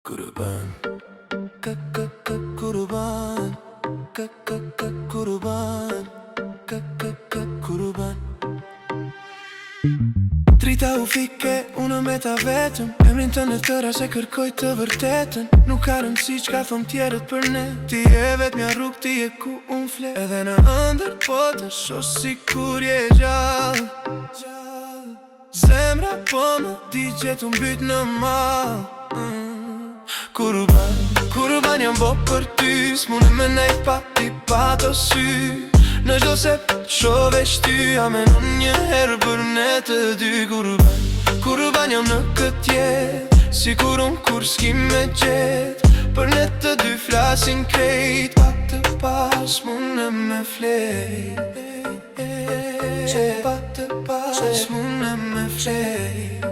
Kurban, kurban, kurban, kurban. Drita u fike, unë me ta vetëm. Emrin të në tëra se kërkoj të vërtetën. Nuk ka rëndësi qka thom tjerët për ne. Ti e vetë mja rrug, ti e ku unë fle. Edhe në ëndër po të shoh si kur je gjallë. Zemra po më di që t'u mbyt në mal. Kurban jam bo për ty, s'mune me nejt pa ti pa të sy. Në gjdo se shoh veç ty, a menon një herë për ne të dy. Kurban jam në këtë jetë, si kur unë kur s'kim me gjetë. Për ne të dy flasin krejt, pa të pas mune me flejt. Pa të pas mune me flejt.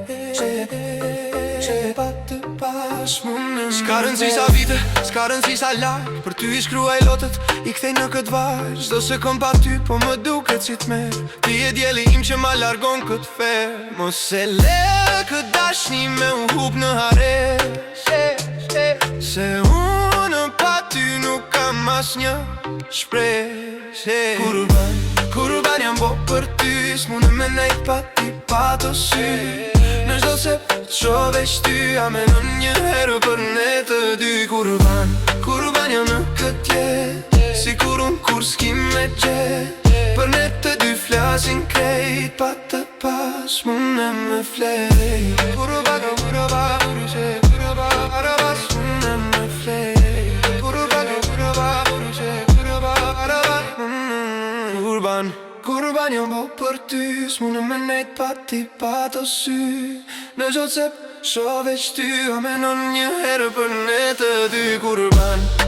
Pa të pas mune me flejt. S'ka rëndësi sa vite, s'ka rëndësi sa like. Për ty i shkruaj lotët, i kthej në këtë varë. Çdo se kom pa ty, po më duket si t'merr. Ti e djeli im që ma largon këtë fer. Mos e le këtë dashni me u hup në hare. Se unë pa ty nuk kam as një shpreh. Kurban jam bo për ty, s'mune me nejt pa ti pa të sy. Në gjdo se shoh veç ty, a menon një herë për ne të dy. Kurban jam në këtë jetë, si kur unë kur s'kim me gjetë. Për ne të dy flasin krejt, pa të pas mune me flejt. Kurban mune me flejt. Kurban jam bo për ty, s'mune me nejt pa ti pa të sy. Në gjdo se shoh veç ty, a menon një herë për ne të dy.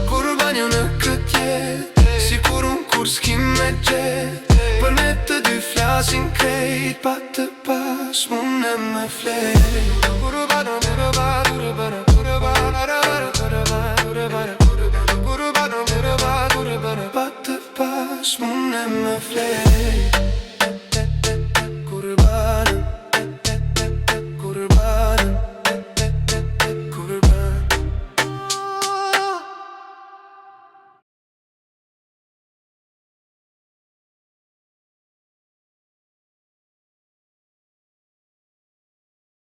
Kurban jam në këtë jetë, si kur unë kur s'kim me gjetë. Për ne të dy flasin krejt, pa të pas mune me flejt. Pa të pas mune me flejt.